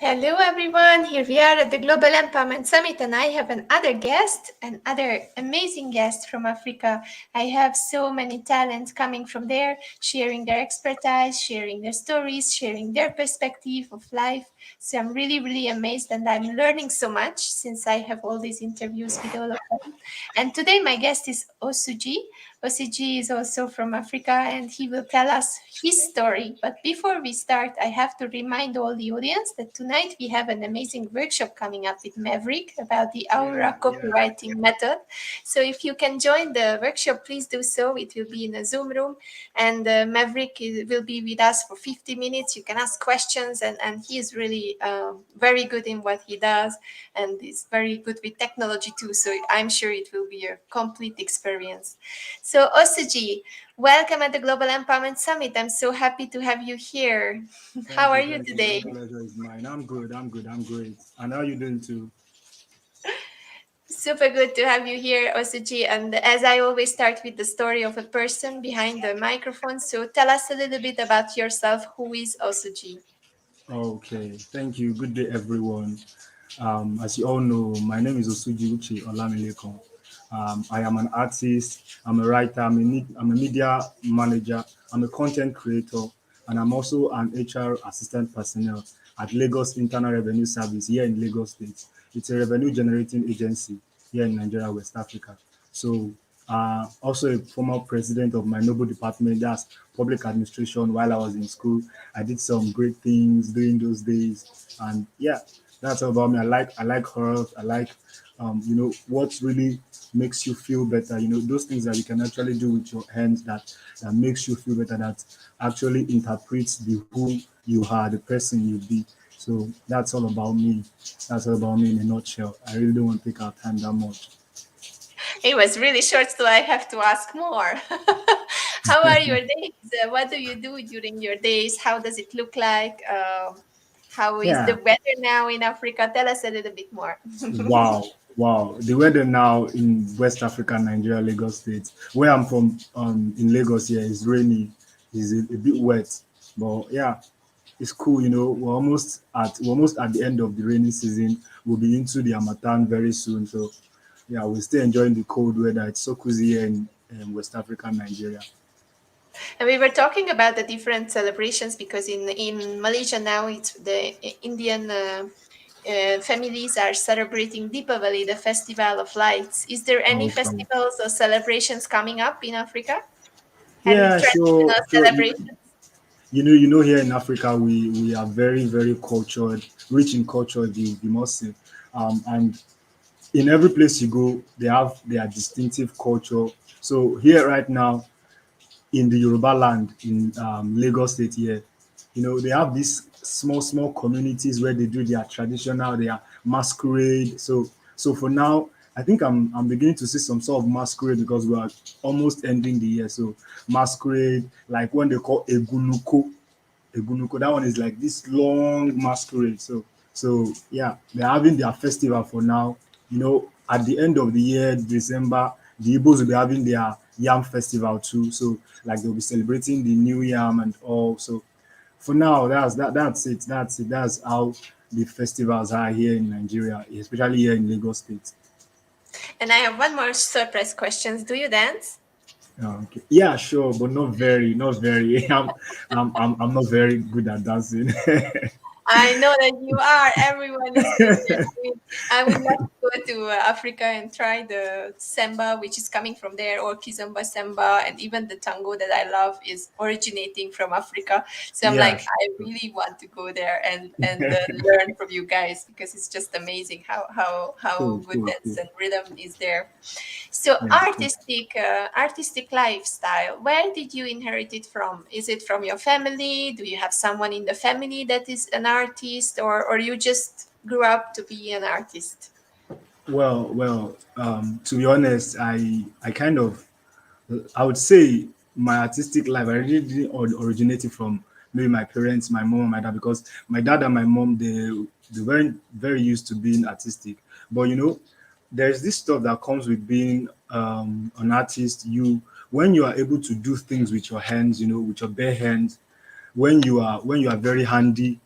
Hello everyone, here we are at the Global Empowerment Summit and I have another guest, another amazing guest from Africa. I have so many talents coming from there, sharing their expertise, sharing their stories, sharing their perspective of life. So I'm really amazed and I'm learning so much since I have all these interviews with all of them. And today my guest is Osuji. Osuji is also from Africa and he will tell us his story. But before we start, I have to remind all the audience that tonight we have an amazing workshop coming up with Maverick about the Aura copywriting method. So if you can join the workshop, please do so. It will be in a Zoom room and Maverick will be with us for 50 minutes. You can ask questions and he is really very good in what he does and is very good with technology too. So I'm sure it will be a complete experience. So Osuji, welcome at the Global Empowerment Summit. I'm so happy to have you here. How are you today? The pleasure is mine. I'm good. I'm great. And how are you doing too? Super good to have you here, Osuji. And as I always start with the story of a person behind the microphone. So tell us a little bit about yourself. Who is Osuji? Okay. Thank you. Good day, everyone. As you all know, my name is Osuji Uche Olamilekon. I am an artist. I'm a writer. I'm a media manager. I'm a content creator, and I'm also an HR assistant personnel at Lagos Internal Revenue Service here in Lagos State. It's a revenue generating agency here in Nigeria, West Africa. So, also a former president of my noble department, that's public administration. While I was in school, I did some great things during those days, and yeah, that's all about me. I like health. I like what really makes you feel better. Those things that you can actually do with your hands that makes you feel better. That actually interprets the who you are, the person you be. So that's all about me. That's all about me in a nutshell. I really don't want to take our time that much. It was really short, so I have to ask more. How are your days? What do you do during your days? How does it look like? How is the Yeah. weather now in Africa? Tell us a little bit more. Wow. Wow. The weather now in West Africa, Nigeria, Lagos State, where I'm from, in Lagos here, is rainy. Is a bit wet. But yeah, it's cool. We're almost at the end of the rainy season. We'll be into the Harmattan very soon. So yeah, we're still enjoying the cold weather. It's so cozy here in West Africa, Nigeria. And we were talking about the different celebrations because in Malaysia now it's the Indian families are celebrating Deepavali, the festival of lights. Is there any Okay. festivals or celebrations coming up in Africa? Any Yeah, sure. traditional Sure. celebrations? Here in Africa, we are very, very cultured, rich in culture, the must say. And in every place you go, they have their distinctive culture. So here right now in the Yoruba land in Lagos State here, they have these small communities where they do their masquerade. So for now, I think I'm beginning to see some sort of masquerade because we are almost ending the year. So masquerade, like when they call Egunuko, that one is like this long masquerade. So yeah, they're having their festival for now. At the end of the year, December, the Igbos will be having their yam festival too. So like they'll be celebrating the new yam and all. So for now, that's it. That's how the festivals are here in Nigeria, especially here in Lagos State. And I have one more surprise question. Do you dance? Okay. Yeah, sure, but not very. I'm not very good at dancing. I know that you are. Everyone is saying that. I mean, I would love to go to Africa and try the samba, which is coming from there, or kizomba samba, and even the tango that I love is originating from Africa. So I'm Yeah, like, I really want to go there and learn from you guys because it's just amazing how cool, good cool, dance cool. and rhythm is there. So Yeah, cool. artistic lifestyle. Where did you inherit it from? Is it from your family? Do you have someone in the family that is an artist, or you just grew up to be an artist? To be honest, I kind of, I would say my artistic life I really didn't originated from maybe my parents, my mom and my dad, because my dad and my mom, they weren't very used to being artistic. But there's this stuff that comes with being an artist. When you are able to do things with your hands, with your bare hands, when you are very handy,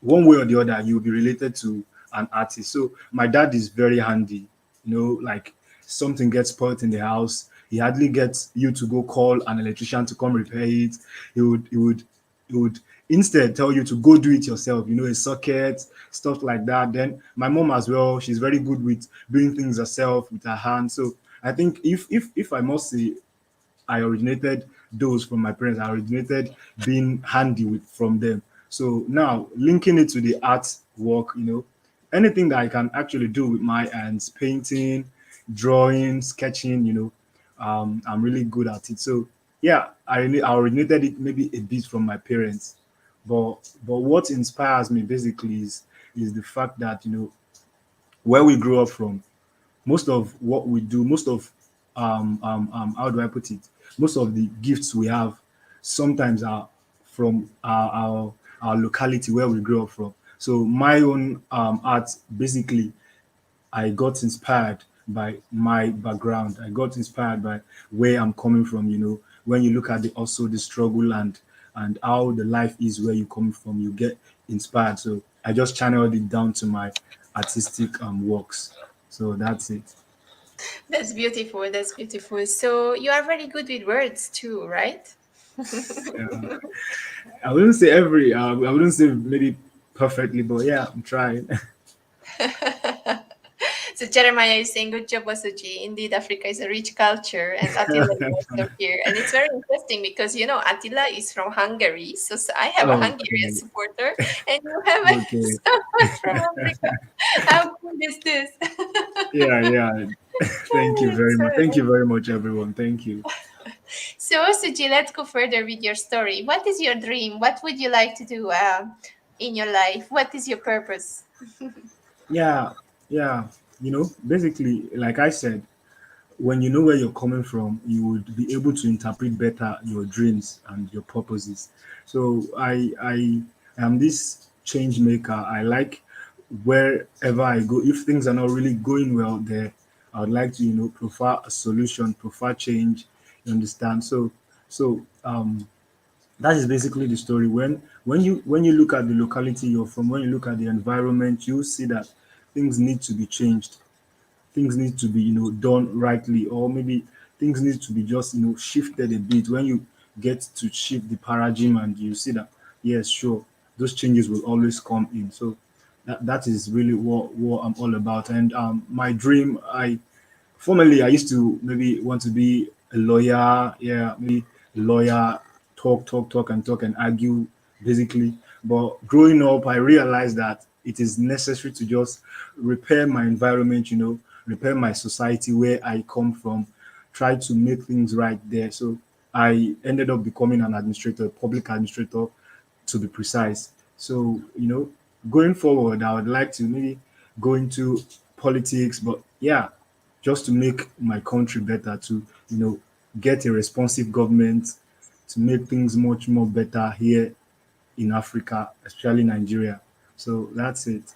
one way or the other, you'll be related to an artist. So my dad is very handy. Like something gets spoiled in the house, he hardly gets you to go call an electrician to come repair it. He would instead tell you to go do it yourself. A socket, stuff like that. Then my mom as well, she's very good with doing things herself with her hands. So I think if I must say I originated those from my parents. I originated being handy from them. So now linking it to the art work, anything that I can actually do with my hands, painting, drawing, sketching, I'm really good at it. So yeah, I originated it maybe a bit from my parents, but what inspires me basically is the fact that where we grew up from, most of what we do, most of how do I put it? Most of the gifts we have sometimes are from our locality where we grew up from. So my own art, basically, I got inspired by my background. I got inspired by where I'm coming from. When you look at the struggle and how the life is where you come from, you get inspired. So I just channeled it down to my artistic works. So that's it. That's beautiful. That's beautiful. So you are very good with words too, right? Yeah. I wouldn't say I wouldn't say maybe perfectly, but yeah, I'm trying. So Jeremiah is saying, good job, Wasuji. Indeed, Africa is a rich culture, and Attila is also here. And it's very interesting because, Attila is from Hungary. So I have a Hungarian Okay, supporter, and you have okay. someone from Africa. How cool is this? Yeah, yeah. Thank you very much. Thank you So, very much, everyone. Thank you. so Wasuji, let's go further with your story. What is your dream? What would you like to do in your life? What is your purpose? Yeah, yeah. Basically, like I said, when you know where you're coming from, you would be able to interpret better your dreams and your purposes. So I am this change maker. I like wherever I go, if things are not really going well there, I would like to, prefer a solution, prefer change. You understand? So that is basically the story. When you look at the locality you're from, when you look at the environment, you see that things need to be changed, things need to be done rightly, or maybe things need to be just shifted a bit. When you get to shift the paradigm and you see that, yes, sure, those changes will always come in. So that is really what I'm all about. And my dream, formerly I used to maybe want to be a lawyer. Yeah, maybe a lawyer, talk and argue, basically. But growing up, I realized that it is necessary to just repair my environment, repair my society where I come from, try to make things right there. So I ended up becoming an administrator, public administrator, to be precise. So, going forward, I would like to maybe go into politics, but yeah, just to make my country better, to, get a responsive government, to make things much more better here in Africa, especially Nigeria. So that's it.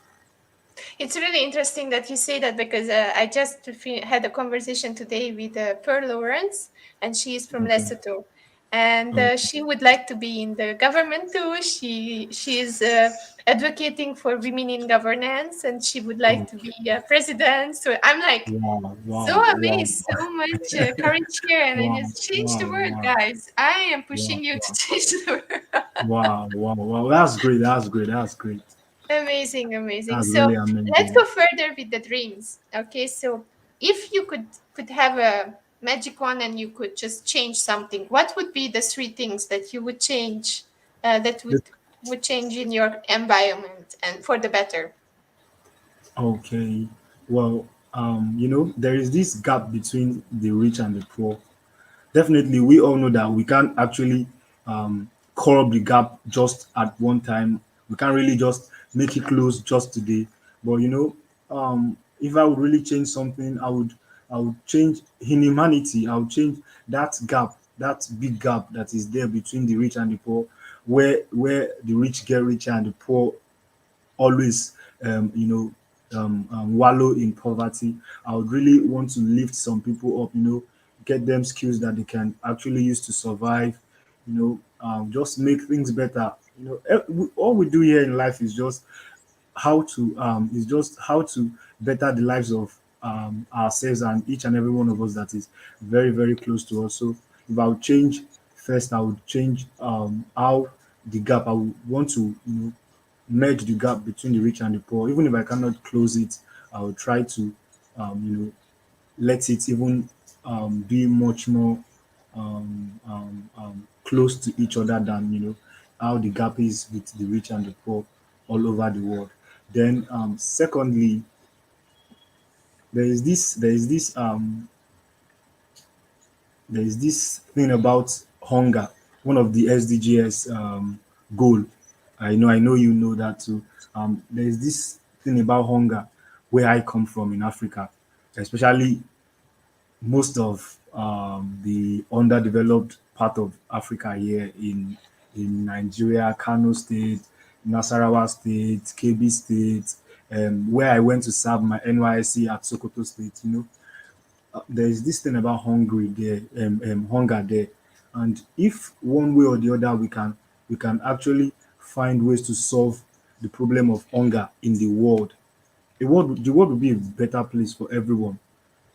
It's really interesting that you say that because I just had a conversation today with Pearl Lawrence, and she is from Okay. Lesotho, and Oh, she would like to be in the government too. She is advocating for women in governance, and she would like to be okay. president. So I'm like Wow, so wow, wow, amazed, so much courage here, and then wow, just change the wow, world, wow, guys. I am wow, pushing you to wow. change the world. Wow, wow, wow. That's great. That's great. That's great. Amazing, amazing. That's So really let's amazing. go further with the dreams. Okay, so if you could have a magic wand and you could just change something, what would be the three things that you would change, that would change in your environment and for the better? Okay. Well, there is this gap between the rich and the poor. Definitely, we all know that we can't actually curb the gap just at one time. We can't really just make it close just today. But if I would really change something, I would change in humanity. I would change that gap, that big gap that is there between the rich and the poor, where the rich get richer and the poor always wallow in poverty. I would really want to lift some people up, get them skills that they can actually use to survive, just make things better. All we do here in life is just how to better the lives of ourselves and each and every one of us that is very, very close to us. So if I would change first, I would change how the gap. I would want to merge the gap between the rich and the poor. Even if I cannot close it, I will try to, let it even be much more close to each other than how the gap is with the rich and the poor all over the world. Then, secondly, there is this thing about hunger. One of the SDGs goal. I know you know that too. There is this thing about hunger where I come from in Africa, especially most of the underdeveloped part of Africa here in Nigeria, Kano State, Nasarawa State, Kebbi State, where I went to serve my NYSC at Sokoto State. There is this thing about hunger there, and if one way or the other we can actually find ways to solve the problem of hunger in the world, the world will be a better place for everyone.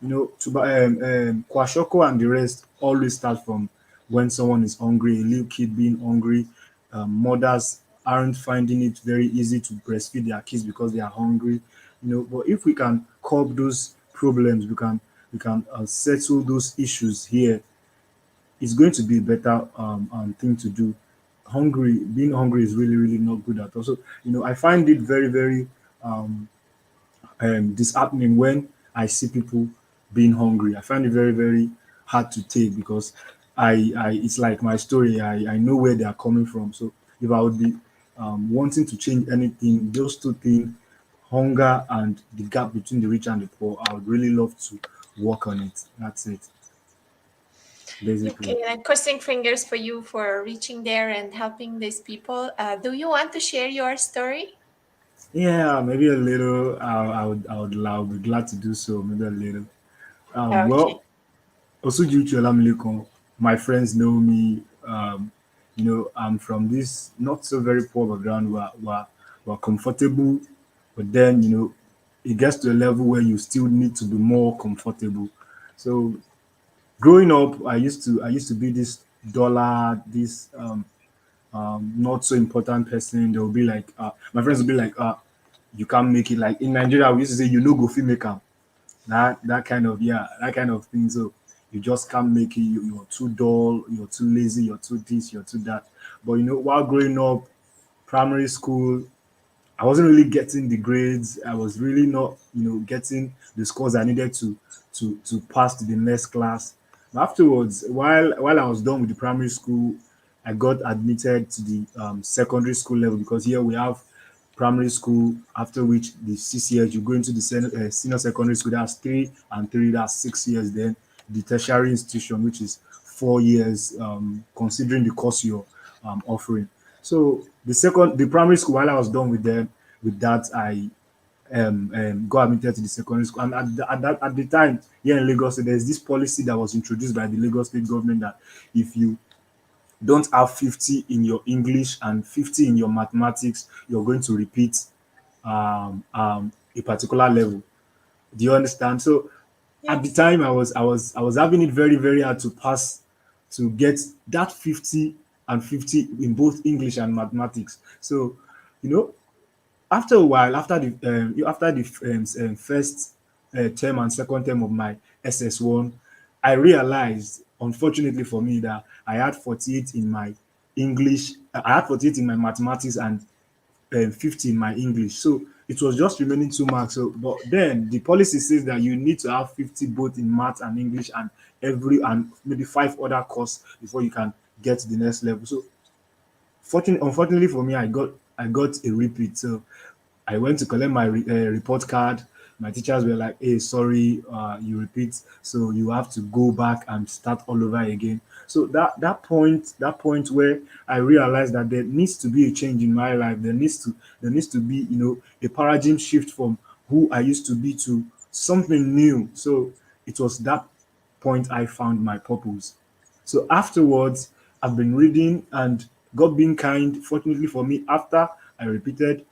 Kwashoko and the rest always start from when someone is hungry, a little kid being hungry. Mothers aren't finding it very easy to breastfeed their kids because they are hungry. But if we can curb those problems, we can settle those issues here. It's going to be a better thing to do. Being hungry is really, really not good at all. So, I find it very, very disheartening when I see people being hungry. I find it very, very hard to take because it's like my story. I know where they are coming from. So if I would be wanting to change anything, those two things, hunger and the gap between the rich and the poor, I would really love to work on it. That's it, basically. Okay, and crossing fingers for you for reaching there and helping these people. Do you want to share your story? Yeah, maybe a little. I would be glad to do so. Maybe a little. Okay. Well, also due to Olamilekon, my friends know me. I'm from this not so very poor background. We're comfortable, but then it gets to a level where you still need to be more comfortable. So growing up, I used to be this dollar, this not so important person. They will be like, my friends will be like, you can't make it. Like in Nigeria, we used to say, you know, go fit make am. That kind of, yeah, that kind of thing. So you just can't make it. You're too dull, you're too lazy, you're too this, you're too that. But while growing up, primary school, I wasn't really getting the grades. I was really not, getting the scores I needed to pass to the next class. But afterwards, while I was done with the primary school, I got admitted to the secondary school level because here we have primary school, after which the 6 years you go into the senior secondary school. That's 3 and 3, that's 6 years. Then the tertiary institution, which is 4 years, considering the course you're offering. So the primary school, while I was done with that, I got admitted to the secondary school. And at the time here in Lagos, there's this policy that was introduced by the Lagos state government that if you don't have 50 in your English and 50 in your mathematics, you're going to repeat a particular level. Do you understand? So at the Yes. time, I was having it very, very hard to pass, to get that 50 and 50 in both English and mathematics. So, you know, after a while, after the first term and second term of my SS1, I realized, unfortunately for me, that I had 48 in my English, I had 48 in my mathematics and 50 in my English. So it was just remaining 2 marks. So, but then the policy says that you need to have 50 both in math and English and maybe five other courses before you can get to the next level. So unfortunately for me, I got a repeat. So I went to collect my report card. My teachers were like, "Hey, sorry, you repeat, so you have to go back and start all over again." So that point where I realized that there needs to be a change in my life. There needs to be, a paradigm shift from who I used to be to something new. So it was that point I found my purpose. So afterwards, I've been reading and God being kind. Fortunately for me, after I repeated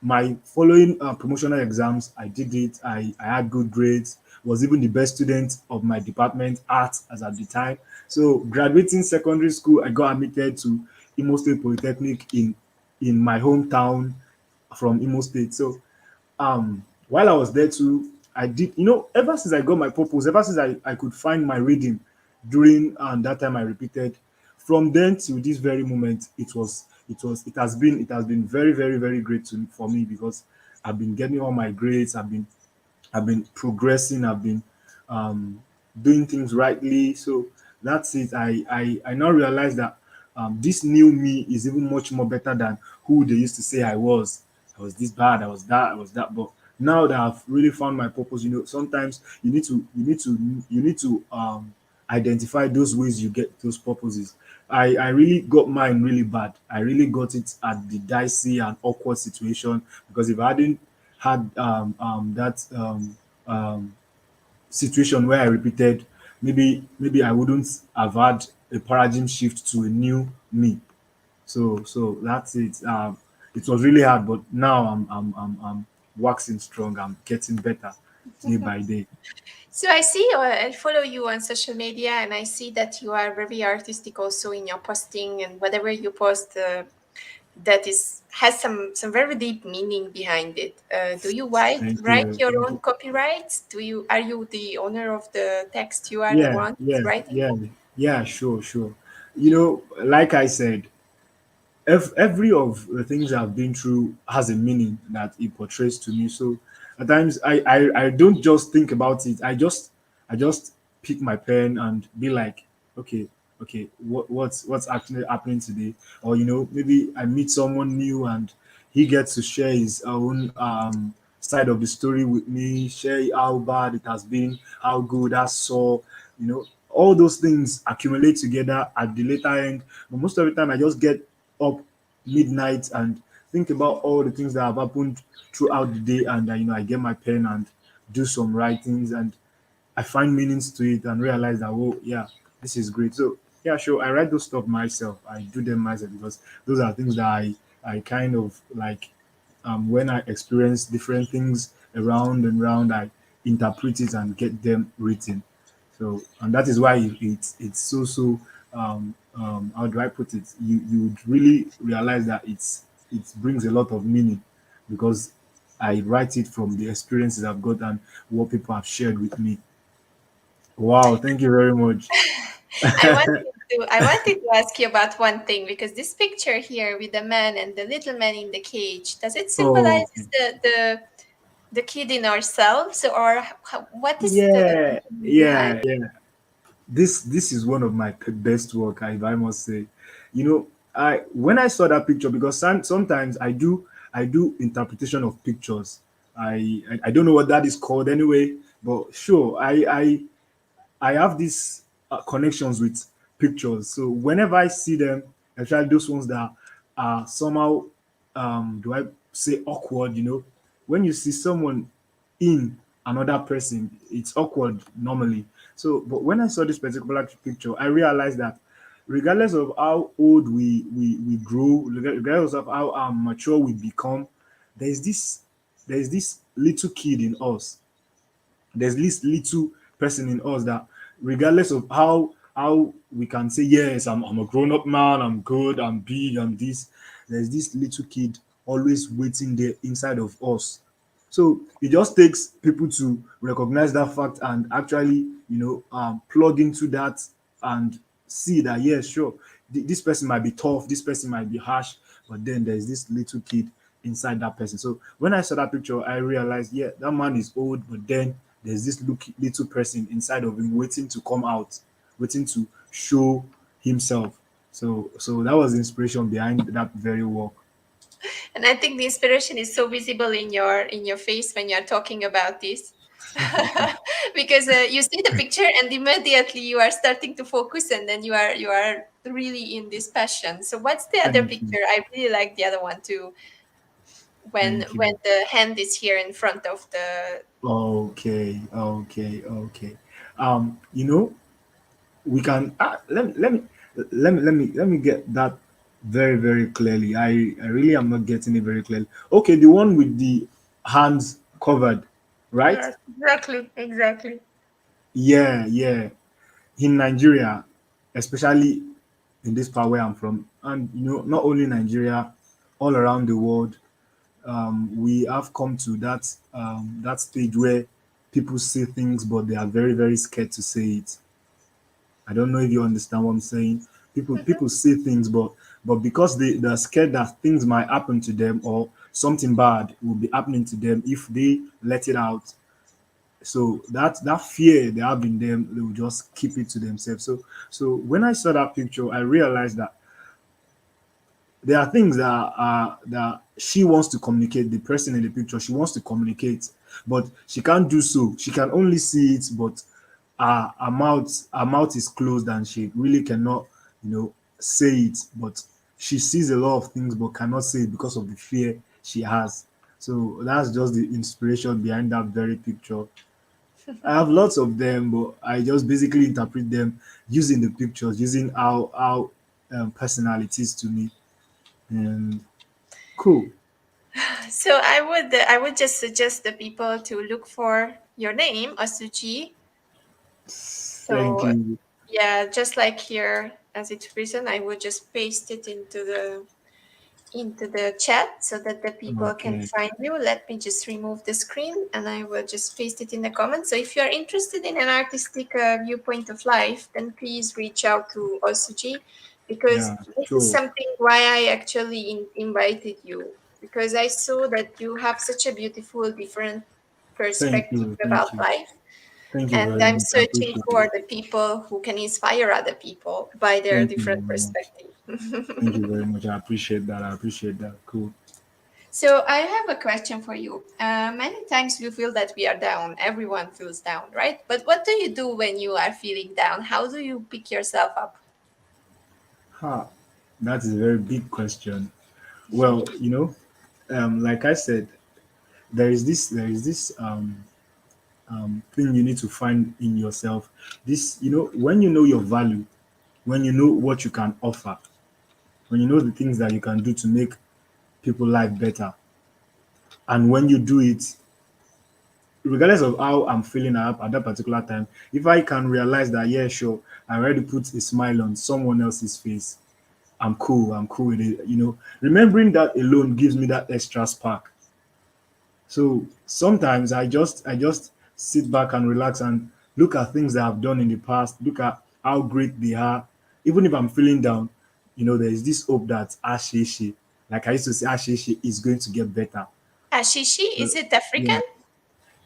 my following promotional exams, I did it. I had good grades. Was even the best student of my department, art, as at the time. So graduating secondary school, I got admitted to Imo State Polytechnic in my hometown from Imo State. So while I was there too, I did, ever since I got my purpose, ever since I could find my reading during that time I repeated, from then till this very moment, it has been very, very, very great for me, because I've been getting all my grades. I've been progressing. I've been um, doing things rightly. So that's it. I now realize that this new me is even much more better than who they used to say I was. I was this bad. I was that. I was that. But now that I've really found my purpose, sometimes you need to identify those ways you get those purposes. I really got mine really bad. I really got it at the dicey and awkward situation, because if I hadn't had that situation where I repeated, maybe I wouldn't have had a paradigm shift to a new me. So that's it. It was really hard, but now I'm waxing strong. I'm getting better day by day. So I see, I follow you on social media, and I see that you are very artistic also in your posting, and whatever you post, that is has some very deep meaning behind it. Do you Thank write you. your Thank own you. copyrights? Are you the owner of the text? You are the Yeah, one who's yeah, writing? yeah, yeah. Sure, sure. Like I said, every of the things I've been through has a meaning that it portrays to me. So at times I don't just think about it. I just pick my pen and be like, okay, okay, what's actually happening today? Or maybe I meet someone new and he gets to share his own side of the story with me, share how bad it has been, how good, how sore, all those things accumulate together at the later end. But most of the time I just get up midnight and think about all the things that have happened throughout the day, and I get my pen and do some writings, and I find meanings to it and realize that, oh yeah, this is great. So yeah, sure, I write those stuff myself. I do them myself because those are things that I kind of like. When I experience different things around and around, I interpret it and get them written. So, and that is why it's so how do I put it? You would really realize that it brings a lot of meaning, because I write it from the experiences I've got and what people have shared with me. Wow, thank you very much. I wanted to ask you about one thing, because this picture here with the man and the little man in the cage, does it Oh, symbolize the kid in ourselves, or what is the yeah, meaning behind? yeah, yeah. This is one of my best work, if I must say. You know, I when I saw that picture, because sometimes I do interpretation of pictures. I don't know what that is called anyway, but sure, I have these connections with pictures. So whenever I see them, especially those ones that are somehow, do I say awkward? When you see someone in another person, it's awkward normally. So, but when I saw this particular picture, I realized that regardless of how old we grow, regardless of how mature we become, there's this there's this little kid in us. There's this little person in us that, regardless of how how we can say, yes, I'm a grown-up man, I'm good, I'm big, I'm this. There's this little kid always waiting there inside of us. So it just takes people to recognize that fact and actually, plug into that and see that, yeah, sure, this person might be tough, this person might be harsh, but then there's this little kid inside that person. So when I saw that picture, I realized, yeah, that man is old, but then there's this little person inside of him waiting to come out, waiting to show himself. So that was the inspiration behind that very work. And I think the inspiration is so visible in your face when you're talking about this. Because you see the picture and immediately you are starting to focus, and then you are really in this passion. So what's the other Thank you. picture? I really like the other one too, Thank when you. the hand is here in front of the. Okay, okay, okay. You know, we can let me get that very, very clearly. I really am not getting it very clearly. Okay, the one with the hands covered, right? Yes, exactly, exactly. Yeah, yeah. In Nigeria, especially in this part where I'm from, and not only Nigeria, all around the world, we have come to that stage where people say things, but they are very, very scared to say it. I don't know if you understand what I'm saying. People say things, but because they're scared that things might happen to them or something bad will be happening to them if they let it out. So that fear they have in them, they will just keep it to themselves. So when I saw that picture, I realized that there are things that she wants to communicate. The person in the picture, she wants to communicate, but she can't do so. She can only see it, but her mouth is closed and she really cannot, say it. But she sees a lot of things but cannot say it because of the fear she has. So that's just the inspiration behind that very picture. I have lots of them, but I just basically interpret them using the pictures, using how personal it is to me. And cool. So I would just suggest the people to look for your name, Asuji. Thank So you. yeah, just like here as it's written, I would just paste it into the chat so that the people can Okay. find you. Let me just remove the screen and I will just paste it in the comments. So if you're interested in an artistic viewpoint of life, then please reach out to Osuji, because Yeah, this is sure. something why I actually invited you, because I saw that you have such a beautiful different Thank perspective you. Thank about you. life, Thank you and very I'm much. I searching appreciate it. for the people who can inspire other people by their Thank you different very much. perspective. Thank you very much. I appreciate that. I appreciate that. Cool. So I have a question for you. Many times we feel that we are down. Everyone feels down, right? But what do you do when you are feeling down? How do you pick yourself up? Ha. That is a very big question. Well, like I said, there is this thing you need to find in yourself. This, when you know your value, when you know what you can offer, when you know the things that you can do to make people life better, and when you do it, regardless of how I'm feeling at that particular time, if I can realize that, yeah, sure, I already put a smile on someone else's face, I'm cool. I'm cool with it. Remembering that alone gives me that extra spark. So sometimes I just sit back and relax and look at things that I've done in the past, look at how great they are. Even if I'm feeling down, there is this hope that Asheshi, like I used to say, Asheshi is going to get better. Ashishi, So, is it African?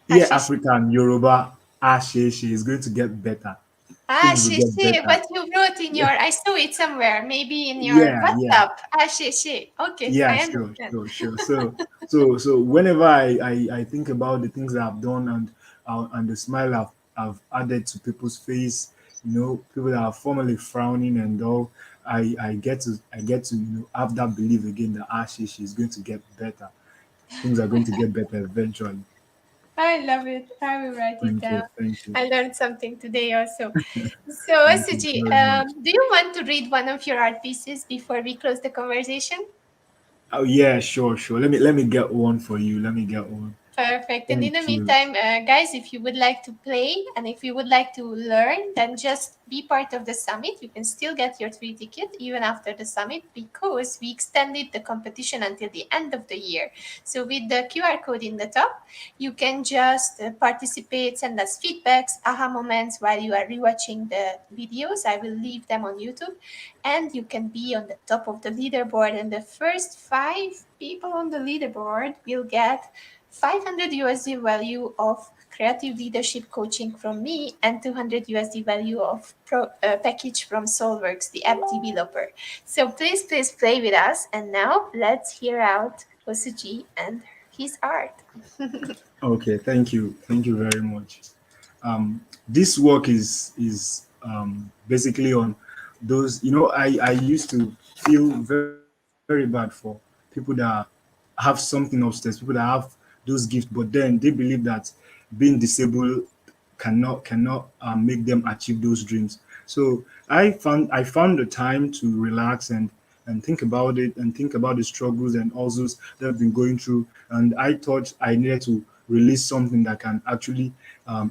yeah, yeah, Ashishi. African, Yoruba, Asheshi is going to get better. Things will get Ashishi, better. what you wrote in your, I saw it somewhere, maybe in your Yeah, yeah. WhatsApp. Ashishi. Okay, Yeah, I sure, understand. sure, sure. So whenever I think about the things that I've done and the smile I've added to people's face, people that are formerly frowning and all, I get to have that belief again that she's going to get better. Things are going to get better eventually. I love it. I will write it Thank down. you, thank you, I learned something today also. So, thank you Asuji, very much. do you want to read one of your art pieces before we close the conversation? Oh yeah, sure, sure. Let me get one for you. Let me get one. Perfect. And in the Thank you. meantime, guys, if you would like to play and if you would like to learn, then just be part of the summit. You can still get your free ticket even after the summit because we extended the competition until the end of the year. So with the QR code in the top, you can just participate, send us feedbacks, aha moments while you are rewatching the videos. I will leave them on YouTube, and you can be on the top of the leaderboard. And the first 5 people on the leaderboard will get 500 USD value of creative leadership coaching from me and 200 USD value of package from Solworxs, the app developer. So please play with us. And now let's hear out Osuji and his art. Okay, thank you very much. This work is basically on those. I used to feel very bad for people that have something upstairs, people that have those gifts, but then they believe that being disabled cannot make them achieve those dreams. So I found the time to relax and think about it and think about the struggles and also that I've been going through. And I thought I needed to release something that can actually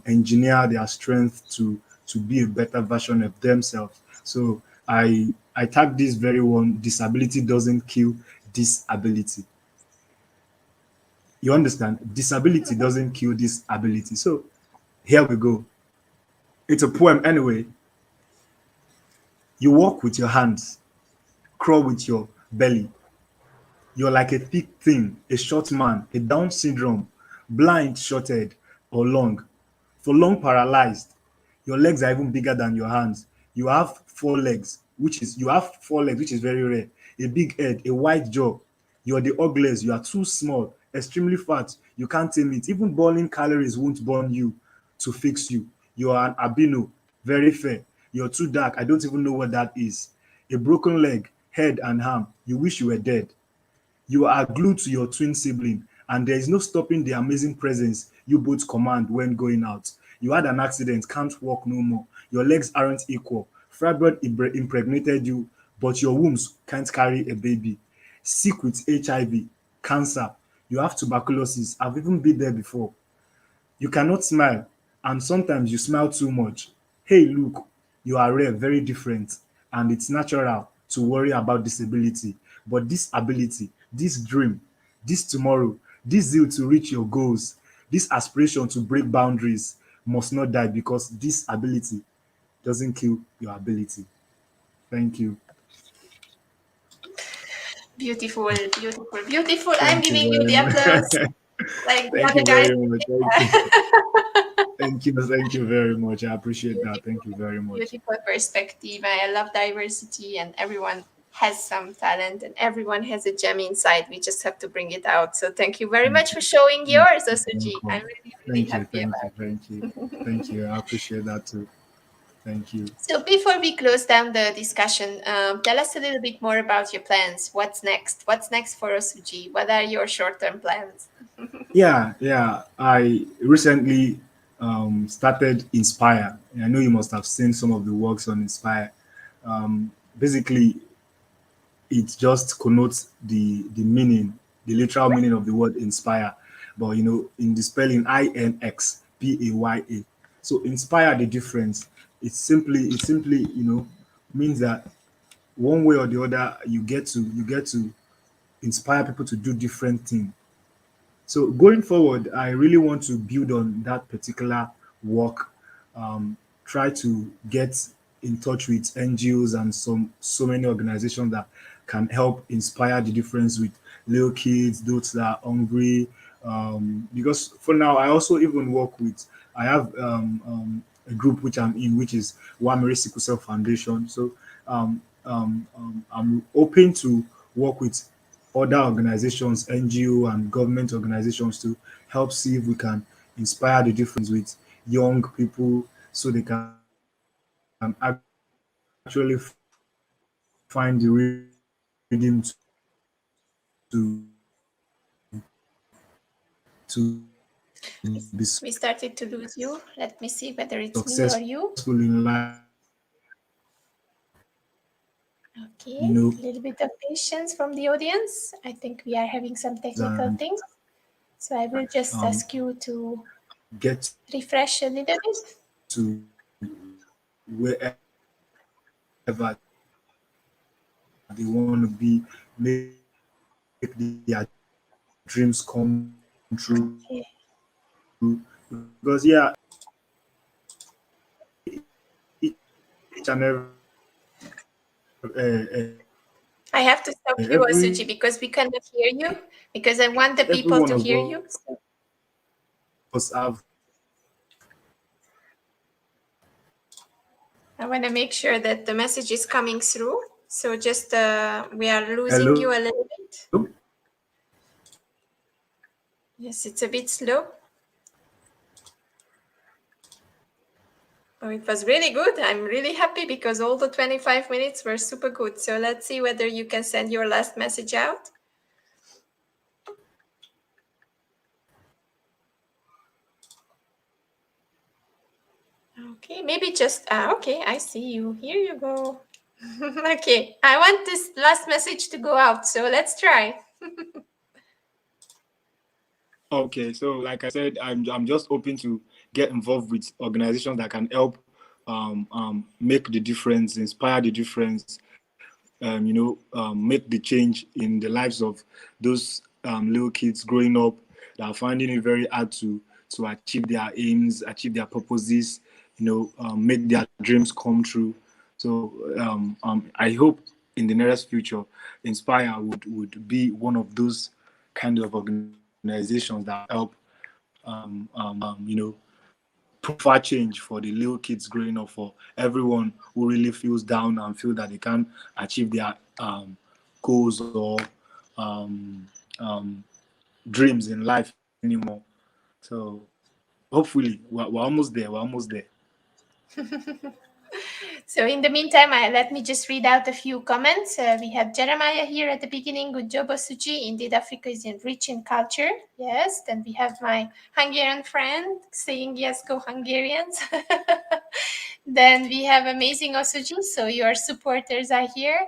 engineer their strength to be a better version of themselves. So I tagged this very one: disability doesn't kill disability. You understand? Disability doesn't kill this ability. So here we go. It's a poem anyway. You walk with your hands, crawl with your belly. You're like a thick thing, a short man, a Down syndrome, blind, shorted, or long. For long paralyzed, your legs are even bigger than your hands. You have four legs, which is very rare. A big head, a wide jaw. You're the ugliest. You are too small, extremely fat. You can't tame it. Even burning calories won't burn you to fix you. You are an albino, very fair. You're too dark. I don't even know what that is. A broken leg, head, and arm. You wish you were dead. You are glued to your twin sibling, and there is no stopping the amazing presence you both command when going out. You had an accident, can't walk no more. Your legs aren't equal. Fibroid impregnated you, but your wombs can't carry a baby. Sick with HIV, cancer. You have tuberculosis. I've even been there before. You cannot smile, and sometimes you smile too much. Hey, look, you are rare, very different, and it's natural to worry about disability. But this ability, this dream, this tomorrow, this zeal to reach your goals, this aspiration to break boundaries must not die because this ability doesn't kill your ability. Thank you. Beautiful, beautiful, beautiful. I'm Thank you giving you very the much. applause like the Thank other you guys. very much. Thank you. Thank you very much. I appreciate that. Beautiful, Thank you very much. beautiful perspective. I love diversity, and everyone has some talent, and everyone has a gem inside. We just have to bring it out. So thank you very Thank much for you. showing Thank yours, you. You're Osuji. I'm welcome. really, really Thank you. happy Thank you. about Thank you. it. Thank you. I appreciate that too. Thank you. So before we close down the discussion, tell us a little bit more about your plans. What's next? What's next for Osuji? What are your short-term plans? Yeah. I recently started Inspire. I know you must have seen some of the works on Inspire. Basically, it just connotes the meaning, the literal meaning of the word inspire. But in the spelling, INXPAYA. So inspire the difference. It simply means that one way or the other you get to inspire people to do different things. So going forward, I really want to build on that particular work. Try to get in touch with NGOs and so many organizations that can help inspire the difference with little kids, those that are hungry. Because for now, I also even work with. I have a group which I'm in, which is Wamere Sickle Cell Foundation. So I'm open to work with other organizations, NGO and government organizations to help see if we can inspire the difference with young people so they can actually find the rhythm to be We started to lose you. Let me see whether it's me or successful you. in life, Okay, a little bit of patience from the audience. I think we are having some technical and things. So I will just ask you to get refresh a little bit. to wherever they want to be, make their dreams come true. Okay. Because yeah, each and I have to stop you, Osuji, every because we cannot hear you. Because I want the every people one to of hear you. So us have. I want to make sure that the message is coming through. So just we are losing you Hello. a little bit. Yes, it's a bit slow. Oh, it was really good. I'm really happy because all the 25 minutes were super good. So let's see whether you can send your last message out. Okay, maybe just, okay, I see you. Here you go. Okay, I want this last message to go out. So let's try. Okay, so like I said, I'm just hoping to get involved with organizations that can help make the difference, inspire the difference, make the change in the lives of those little kids growing up that are finding it very hard to achieve their aims, achieve their purposes, make their dreams come true. So I hope in the nearest future, Inspire would be one of those kind of organizations that help, provide change for the little kids growing up, for everyone who really feels down and feel that they can't achieve their goals or um, um, dreams in life anymore. So hopefully we're almost there. We're almost there. So in the meantime, let me just read out a few comments. We have Jeremiah here at the beginning. Good job, Osuji. Indeed, Africa is rich in culture. Yes. Then we have my Hungarian friend saying, yes, go Hungarians. Then we have amazing Osuji. So your supporters are here.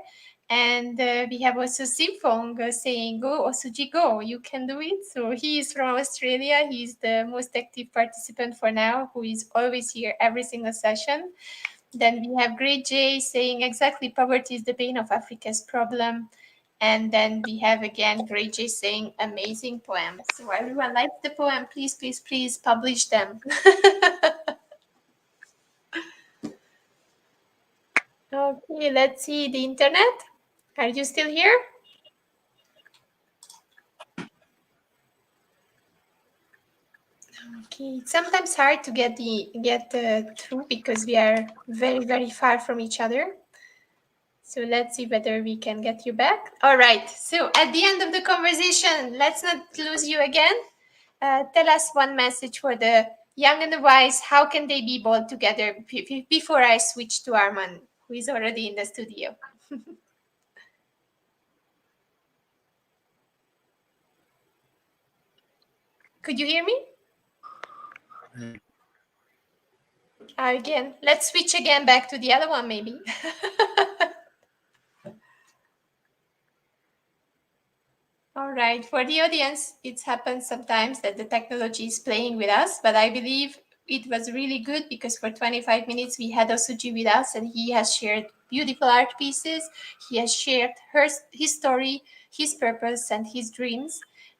And we have also Simfong saying, go, Osuji, go. You can do it. So he is from Australia. He's the most active participant for now, who is always here every single session. Then we have Great J saying exactly poverty is the bane of Africa's problem. And then we have again Great J saying amazing poem. So everyone likes the poem. Please, please, please publish them. Okay, let's see the internet. Are you still here? Okay, it's sometimes hard to get through because we are very, very far from each other. So let's see whether we can get you back. All right. So at the end of the conversation, let's not lose you again. Tell us one message for the young and the wise. How can they be bold together before I switch to Arman, who is already in the studio? Could you hear me? Again, let's switch again back to the other one, maybe. All right. For the audience, it happens sometimes that the technology is playing with us, but I believe it was really good because for 25 minutes we had Osuji with us and he has shared beautiful art pieces. He has shared his story, his purpose, and his dreams.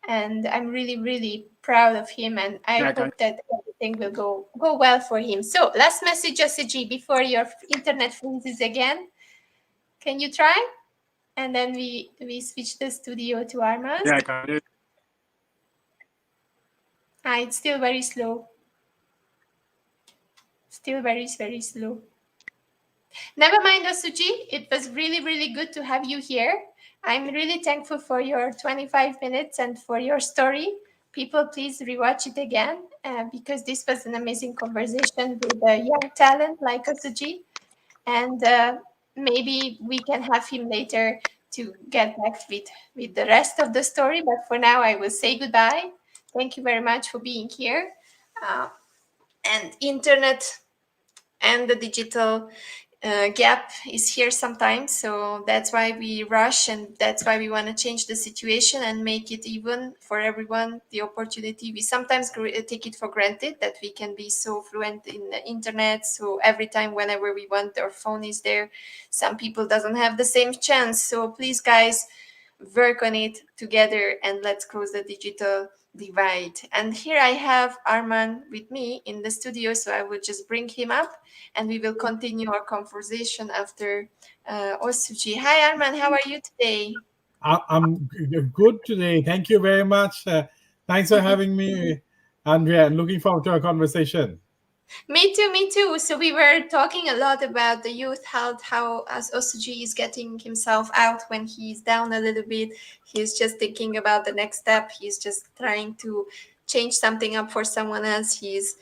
And I'm really, really proud of him. And I hope that everything will go well for him. So last message, Osuji, before your internet freezes again. Can you try? And then we switch the studio to Armas. Yeah, I can hear. It's still very slow. Still very, very slow. Never mind, Osuji. It was really, really good to have you here. I'm really thankful for your 25 minutes and for your story. People, please rewatch it again because this was an amazing conversation with a young talent like Osuji. And maybe we can have him later to get back with the rest of the story. But for now, I will say goodbye. Thank you very much for being here. And internet and the digital gap is here sometimes. So that's why we rush, and that's why we want to change the situation and make it even for everyone. The opportunity, we sometimes take it for granted that we can be so fluent in the internet, so every time whenever we want our phone is there. Some people doesn't have the same chance, so please guys, work on it together and let's close the digital divide. And here I have Arman with me in the studio, so I will just bring him up and we will continue our conversation after Osuji. Hi Arman, how are you today? I'm good today. Thank you very much. Thanks for having me, Andrea. Looking forward to our conversation. Me too, me too. So we were talking a lot about the youth health, how as Osuji is getting himself out when he's down a little bit. He's just thinking about the next step. He's just trying to change something up for someone else. He's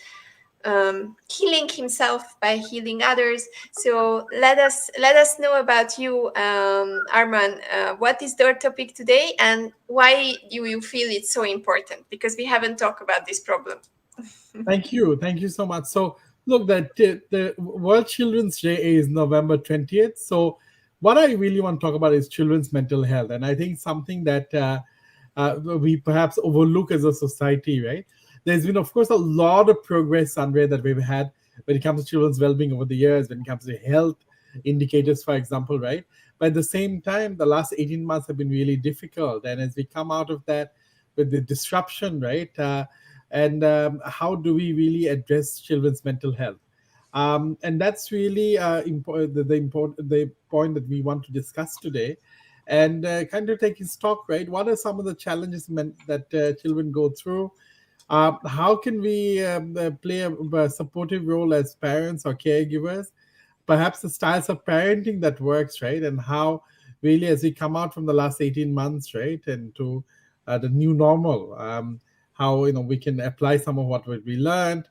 healing himself by healing others. So let us know about you, Arman. What is our topic today, and why do you feel it's so important? Because we haven't talked about this problem. Thank you so much. So, look, the World Children's Day is November 20th. So, what I really want to talk about is children's mental health, and I think something that we perhaps overlook as a society, right? There's been, of course, a lot of progress, Andre, that we've had when it comes to children's well-being over the years, when it comes to health indicators, for example, right? But at the same time, the last 18 months have been really difficult, and as we come out of that with the disruption, right? And how do we really address children's mental health? And that's really the point that we want to discuss today, and kind of taking stock, right? What are some of the challenges that children go through? How can we play a supportive role as parents or caregivers? Perhaps the styles of parenting that works, right? And how really, as we come out from the last 18 months, right, and to the new normal, how we can apply some of what we learned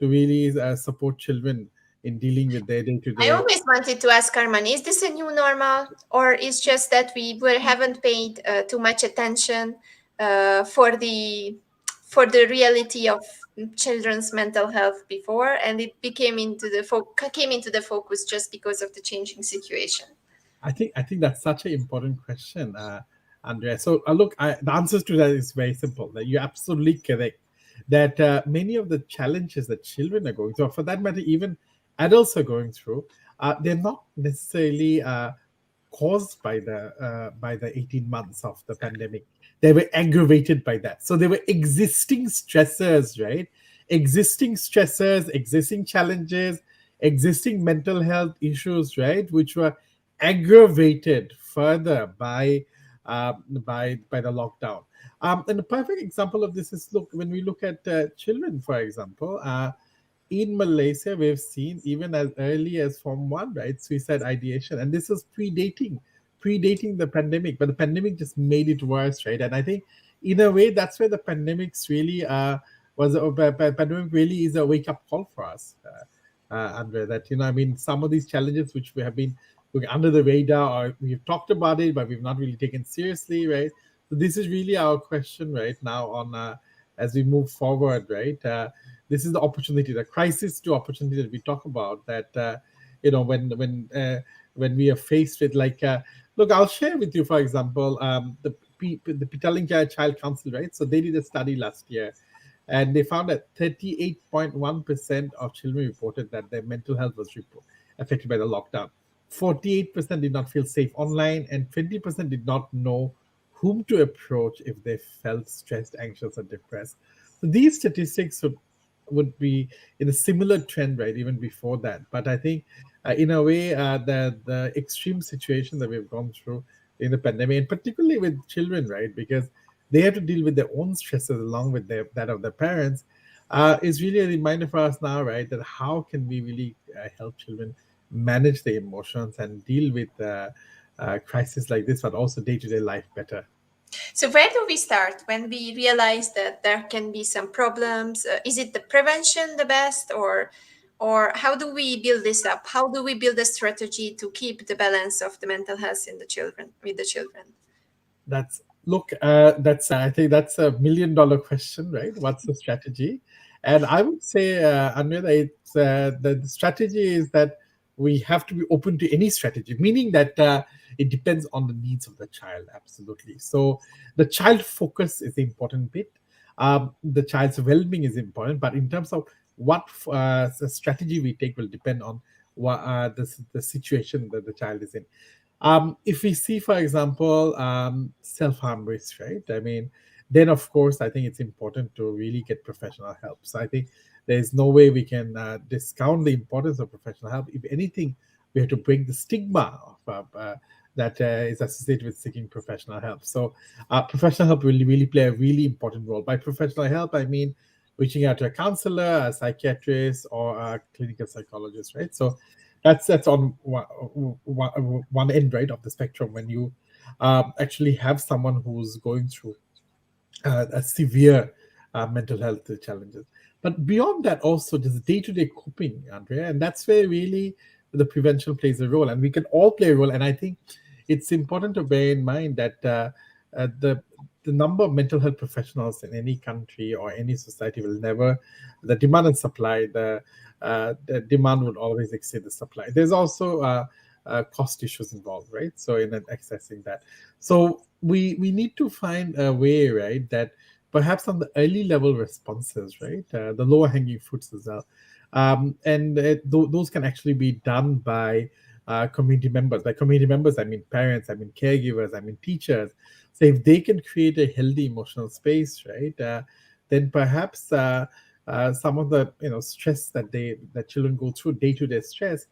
to really support children in dealing with their I day-to-day. always wanted to ask Arman, is this a new normal, or is just that haven't paid too much attention for the reality of children's mental health before, and it became into the came into the focus just because of the changing situation? I think that's such an important question, Andrea. So look, the answers to that is very simple. That you're absolutely correct. That many of the challenges that children are going through, or for that matter, even adults are going through, they're not necessarily caused by the 18 months of the pandemic. They were aggravated by that. So they were existing stressors, right? Existing stressors, existing challenges, existing mental health issues, right? Which were aggravated further by the lockdown. And a perfect example of this is, look, when we look at children, for example. In Malaysia, we've seen even as early as Form 1, right? Suicide ideation. And this is predating the pandemic, but the pandemic just made it worse, right? And I think in a way, that's where the pandemics really pandemic really is a wake-up call for us, Andre, that, I mean, some of these challenges which we have been looking under the radar, or we've talked about it, but we've not really taken seriously, right? So this is really our question right now on as we move forward, right? This is the opportunity, the crisis to opportunity that we talk about. That when we are faced with, like, look, I'll share with you, for example, the Petaling Child Council, right? So they did a study last year, and they found that 38.1% of children reported that their mental health was affected by the lockdown. 48% did not feel safe online, and 20% did not know whom to approach if they felt stressed, anxious, or depressed. So these statistics would be in a similar trend, right, even before that. But I think, in a way, the extreme situation that we've gone through in the pandemic, and particularly with children, right, because they have to deal with their own stresses along with that of their parents, is really a reminder for us now, right, that how can we really help children manage their emotions and deal with crisis like this, but also day-to-day life better. So where do we start when we realize that there can be some problems? Is it the prevention the best, or how do we build this up? How do we build a strategy to keep the balance of the mental health in the children with the children? That's I think that's $1 million question, right? What's the strategy? And I would say, Anvita, it's the strategy is that we have to be open to any strategy, meaning that it depends on the needs of the child. Absolutely. So the child focus is the important bit. The child's well-being is important, but in terms of what the strategy we take will depend on what the situation that the child is in. If we see, for example, self-harm risk, right? I mean, then of course, I think it's important to really get professional help. So I think there's no way we can discount the importance of professional help. If anything, we have to break the stigma of that is associated with seeking professional help. So professional help will really play a really important role. By professional help, I mean reaching out to a counselor, a psychiatrist, or a clinical psychologist, right? So that's on one end, right, of the spectrum, when you actually have someone who's going through a severe mental health challenges. But beyond that, also there's day-to-day coping, Andrea, and that's where really the prevention plays a role, and we can all play a role. And I think it's important to bear in mind that the number of mental health professionals in any country or any society will never, the demand and supply, the demand would always exceed the supply. There's also cost issues involved, right? So in accessing that, so we need to find a way, right, that perhaps on the early level responses, right, the lower hanging fruits as well, and those can actually be done by community members. By community members, I mean parents, I mean caregivers, I mean teachers. So if they can create a healthy emotional space, right, then perhaps some of the stress that children go through, day-to-day stress,